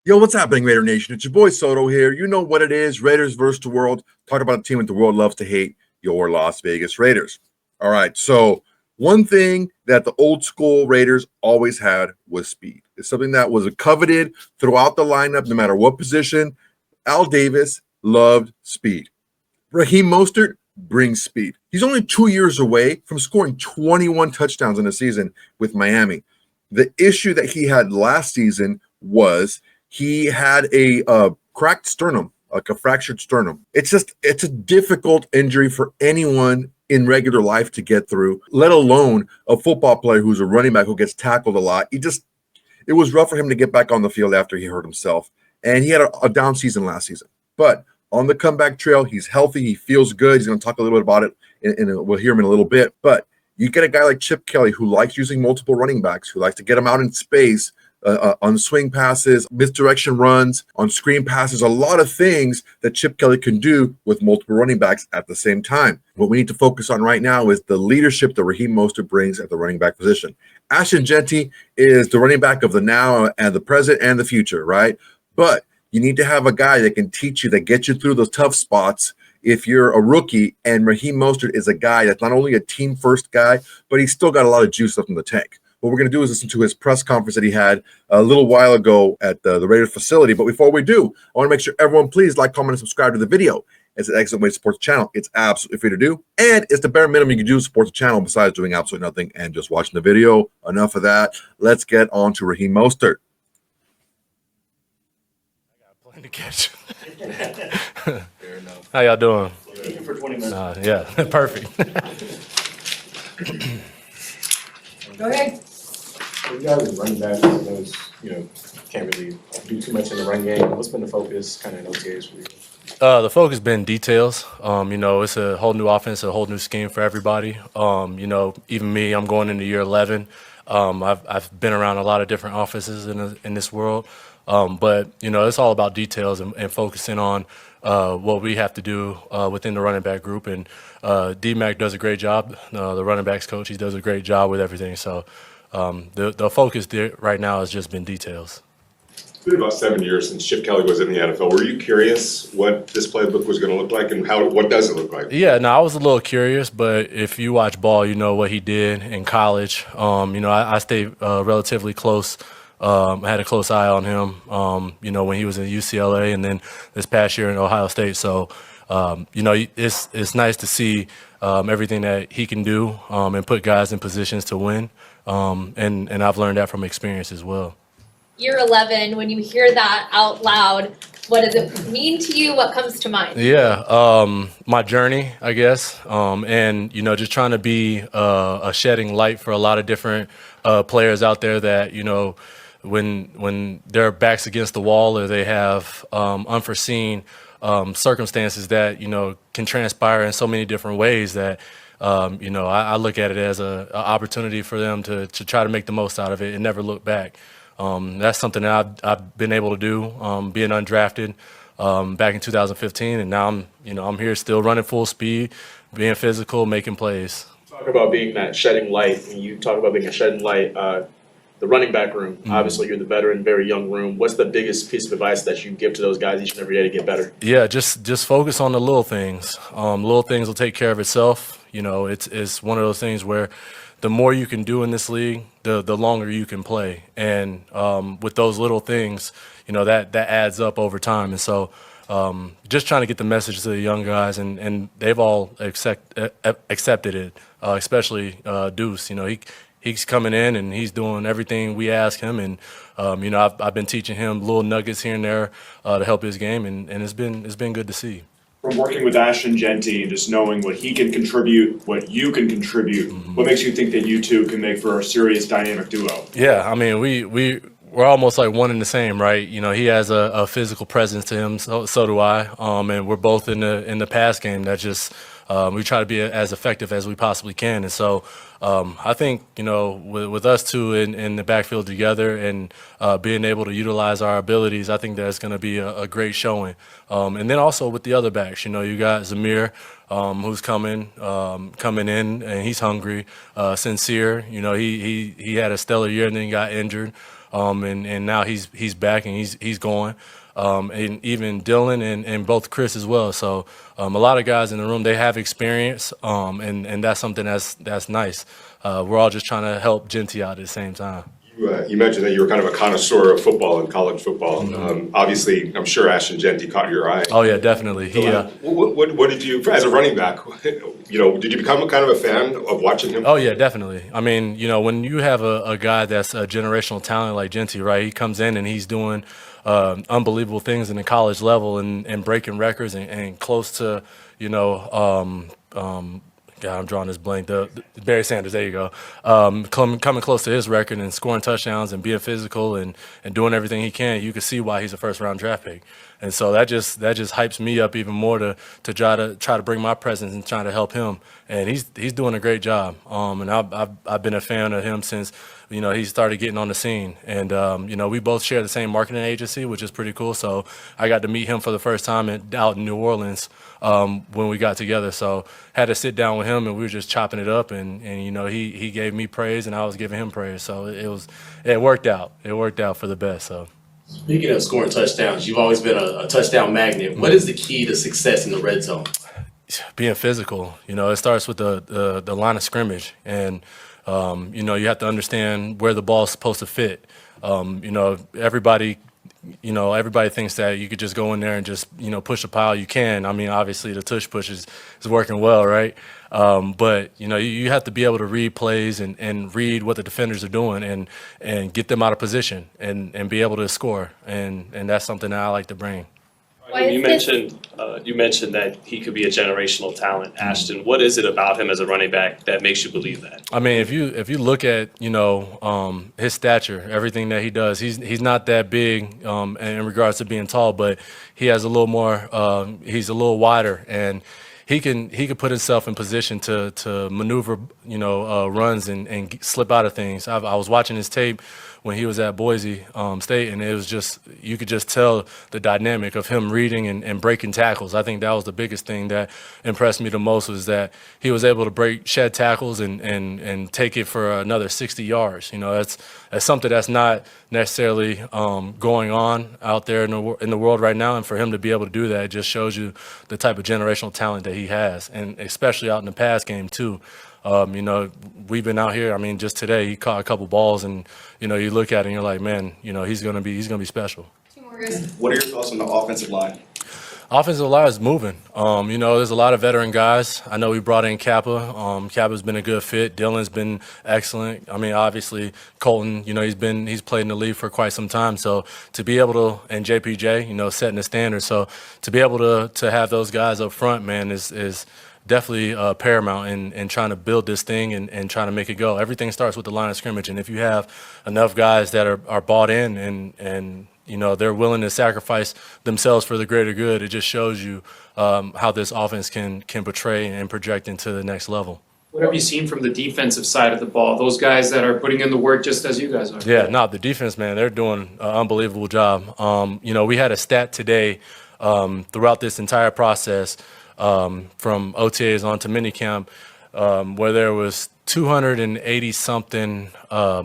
Yo, what's happening, Raider Nation? It's your boy Soto here. You know what it is. Raiders versus the world. Talk about a team that the world loves to hate, your Las Vegas Raiders. All right. So, one thing that the old school Raiders always had was speed. It's something that was coveted throughout the lineup, no matter what position. Al Davis loved speed. Raheem Mostert brings speed. He's only 2 years away from scoring 21 touchdowns in a season with Miami. The issue that he had last season was he had a cracked sternum, like a fractured sternum. It's a difficult injury for anyone in regular life to get through, let alone a football player who's a running back who gets tackled a lot. It was rough for him to get back on the field after he hurt himself. And he had a down season last season. But on the comeback trail, he's healthy. He feels good. He's going to talk a little bit about it, and we'll hear him in a little bit. But you get a guy like Chip Kelly who likes using multiple running backs, who likes to get them out in space, on swing passes, misdirection runs, on screen passes, a lot of things that Chip Kelly can do with multiple running backs at the same time. What we need to focus on right now is the leadership that Raheem Mostert brings at the running back position. Ashton Jeanty is the running back of the now and the present and the future, right? But you need to have a guy that can teach you, that gets you through those tough spots if you're a rookie. And Raheem Mostert is a guy that's not only a team-first guy, but he's still got a lot of juice left in the tank. What we're going to do is listen to his press conference that he had a little while ago at the Raiders facility. But before we do, I want to make sure everyone please like, comment, and subscribe to the video. It's an excellent way to support the channel. It's absolutely free to do. And it's the bare minimum you can do to support the channel besides doing absolutely nothing and just watching the video. Enough of that. Let's get on to Raheem Mostert. Playing to catch. How y'all doing? For 20 minutes. Yeah, perfect. Go ahead. You guys are running back, those, can't really do too much in the run game. What's been the focus kind of in those games for you? The focus been details. It's a whole new offense, a whole new scheme for everybody. Even me, I'm going into year 11. I've been around a lot of different offenses in this world, but it's all about details and focusing on what we have to do within the running back group. And D-Mac does a great job. The running backs coach, he does a great job with everything. So the focus there right now has just been details. It's been about 7 years since Chip Kelly was in the NFL. Were you curious what this playbook was going to look like and what does it look like? Yeah, no, I was a little curious, but if you watch ball, you know what he did in college. I stayed relatively close. I had a close eye on him, when he was in UCLA and then this past year in Ohio State. So, it's nice to see everything that he can do and put guys in positions to win. And I've learned that from experience as well. Year 11, when you hear that out loud, what does it mean to you? What comes to mind? Yeah, my journey, I guess, and just trying to be a shedding light for a lot of different players out there that when their backs against the wall or they have unforeseen circumstances that can transpire in so many different ways that I look at it as a opportunity for them to try to make the most out of it and never look back. That's something that I've been able to do, being undrafted back in 2015, and now I'm here still running full speed, being physical, making plays. Talk about being that shedding light. When you talk about being a shedding light, the running back room, obviously you're the veteran, very young room. What's the biggest piece of advice that you give to those guys each and every day to get better? Yeah, just focus on the little things. Little things will take care of itself. It's one of those things where the more you can do in this league, the longer you can play. And with those little things, that adds up over time. And so just trying to get the message to the young guys, and they've all accepted it, especially Deuce. He's coming in and he's doing everything we ask him. And, I've been teaching him little nuggets here and there to help his game, and it's been good to see. From working with Ashton Jeanty and just knowing what he can contribute, what you can contribute, what makes you think that you two can make for a serious dynamic duo? Yeah, I mean, we're almost like one and the same, right? He has a physical presence to him, so do I. And we're both in the pass game that just we try to be as effective as we possibly can. And so I think, with us two in the backfield together and being able to utilize our abilities, I think that's going to be a great showing. And then also with the other backs, you got Zamir, who's coming in, and he's hungry. Sincere, he had a stellar year and then got injured. and now he's back and he's going. And even Dylan and both Chris as well. So a lot of guys in the room, they have experience, and that's something that's nice. We're all just trying to help Jeanty out at the same time. You mentioned that you were kind of a connoisseur of football and college football. Obviously, I'm sure Ashton Jeanty caught your eye. Oh yeah, definitely. What did you, as a running back, did you become kind of a fan of watching him? Oh yeah, definitely. I mean, when you have a guy that's a generational talent like Jeanty, right? He comes in and he's doing unbelievable things in the college level and breaking records and close to, God, I'm drawing this blank. The Barry Sanders, there you go. Coming close to his record and scoring touchdowns and being physical and doing everything he can. You can see why he's a first-round draft pick. And so that just hypes me up even more to try to bring my presence and try to help him. And he's doing a great job. And I've been a fan of him since he started getting on the scene. And we both share the same marketing agency, which is pretty cool. So I got to meet him for the first time out in New Orleans when we got together. So had to sit down with him and we were just chopping it up. And he gave me praise and I was giving him praise. So it worked out. It worked out for the best. So. Speaking of scoring touchdowns, you've always been a touchdown magnet. What is the key to success in the red zone? Being physical. It starts with the line of scrimmage, and you have to understand where the ball's supposed to fit. Everybody thinks that you could just go in there and just push a pile. You can. I mean, obviously the tush push is working well, right? But you have to be able to read plays and read what the defenders are doing and get them out of position and be able to score. And that's something that I like to bring. You mentioned that he could be a generational talent, Ashton. What is it about him as a running back that makes you believe that? I mean, if you look at his stature, everything that he does, he's not that big in regards to being tall, but he has a little more. He's a little wider, and he can put himself in position to maneuver runs and slip out of things. I was watching his tape when he was at Boise State, and it was just, you could just tell the dynamic of him reading and breaking tackles. I think that was the biggest thing that impressed me the most, was that he was able to shed tackles and take it for another 60 yards. That's something that's not necessarily going on out there in the world right now, and for him to be able to do that, it just shows you the type of generational talent that he has, and especially out in the pass game too. We've been out here. I mean, just today he caught a couple balls, and you look at it and you're like, man, he's gonna be special. What are your thoughts on the offensive line? Offensive line is moving. There's a lot of veteran guys. I know we brought in Kappa. Kappa's been a good fit. Dylan's been excellent. I mean, obviously Colton, he's played in the league for quite some time. So to be able to, and JPJ, setting the standard. So to be able to have those guys up front, man, is definitely paramount in trying to build this thing and trying to make it go. Everything starts with the line of scrimmage, and if you have enough guys that are bought in and they're willing to sacrifice themselves for the greater good, it just shows you how this offense can portray and project into the next level. What have you seen from the defensive side of the ball? Those guys that are putting in the work just as you guys are. Yeah, no, the defense, man, they're doing an unbelievable job. We had a stat today throughout this entire process, from OTAs on to minicamp, where there was 280-something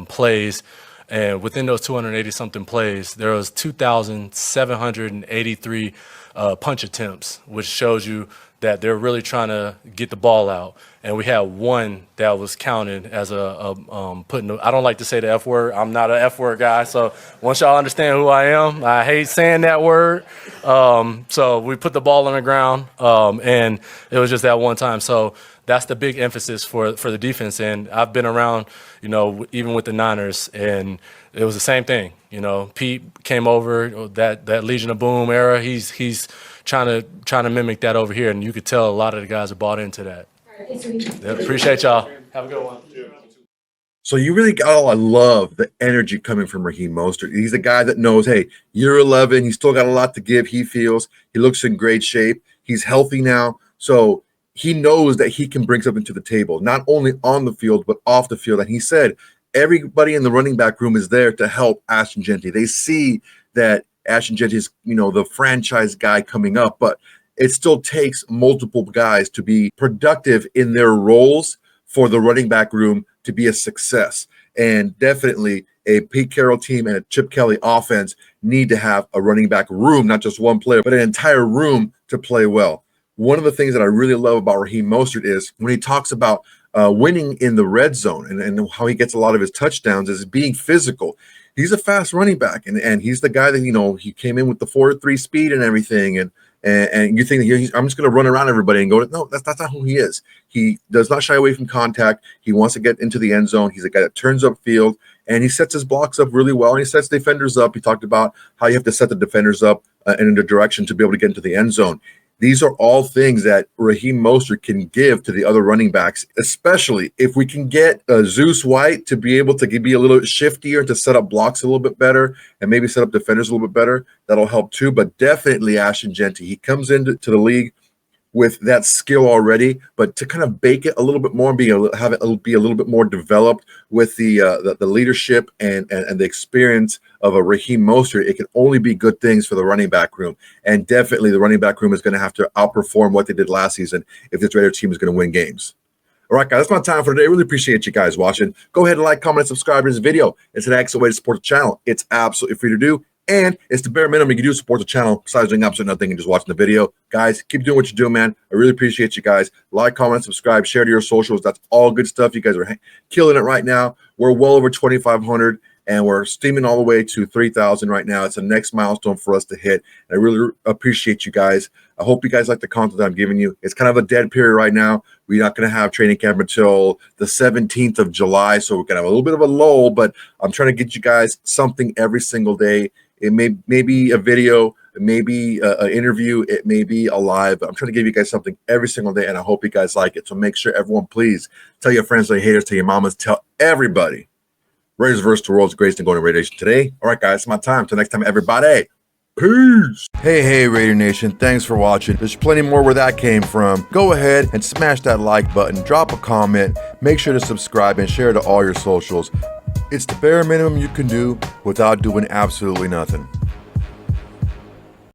plays, and within those 280-something plays, there was 2,783 punch attempts, which shows you that they're really trying to get the ball out. And we had one that was counted as I don't like to say the F word. I'm not an F word guy. So once y'all understand who I am, I hate saying that word. So we put the ball on the ground, and it was just that one time. So that's the big emphasis for the defense. And I've been around, even with the Niners, and it was the same thing. Pete came over, that Legion of Boom era. He's trying to mimic that over here, and you could tell a lot of the guys are bought into that. Yeah, appreciate y'all. Have a good one. So you really I love the energy coming from Raheem Mostert. He's a guy that knows, hey, year 11, he's still got a lot to give. He feels he looks in great shape. He's healthy now. So he knows that he can bring something to the table, not only on the field, but off the field. And he said everybody in the running back room is there to help Ashton Jeanty. They see that Ashton Jeanty is, the franchise guy coming up, but it still takes multiple guys to be productive in their roles for the running back room to be a success. And definitely a Pete Carroll team and a Chip Kelly offense need to have a running back room, not just one player, but an entire room to play well. One of the things that I really love about Raheem Mostert is when he talks about winning in the red zone and how he gets a lot of his touchdowns is being physical. He's a fast running back, and he's the guy that, you know, he came in with the 4.3 speed and everything, and you think I'm just going to run around everybody and go, no, that's not who he is. He does not shy away from contact. He wants to get into the end zone. He's a guy that turns up field, and he sets his blocks up really well, and he sets defenders up. He talked about how you have to set the defenders up in a direction to be able to get into the end zone. These are all things that Raheem Mostert can give to the other running backs, especially if we can get Zeus White to be able to be a little shiftier, to set up blocks a little bit better and maybe set up defenders a little bit better. That'll help too. But definitely Ashton Jeanty. He comes into the league with that skill already, but to kind of bake it a little bit more and have it be a little bit more developed with the leadership and the experience of a Raheem Mostert, it can only be good things for the running back room. And definitely the running back room is going to have to outperform what they did last season if this Raider team is going to win games. All right, guys, that's my time for today. Really appreciate you guys watching. Go ahead and like, comment, and subscribe to this video. It's an excellent way to support the channel. It's absolutely free to do. And it's the bare minimum you can do to support the channel besides doing absolutely nothing and just watching the video. Guys, keep doing what you do, man. I really appreciate you guys. Like, comment, subscribe, share to your socials. That's all good stuff. You guys are killing it right now. We're well over 2,500, and we're steaming all the way to 3,000 right now. It's the next milestone for us to hit. I really appreciate you guys. I hope you guys like the content I'm giving you. It's kind of a dead period right now. We're not going to have training camp until the 17th of July, so we're going to have a little bit of a lull, but I'm trying to get you guys something every single day. It may be a video, it may be an interview, it may be a live, but I'm trying to give you guys something every single day, and I hope you guys like it. So make sure everyone, please tell your friends, tell your haters, tell your mamas, tell everybody. Raiders versus the world's greatest and going to Raider Nation today. All right, guys, it's my time. Till next time, everybody. Peace. Hey, Raider Nation. Thanks for watching. There's plenty more where that came from. Go ahead and smash that like button, drop a comment, make sure to subscribe and share to all your socials. It's the bare minimum you can do without doing absolutely nothing.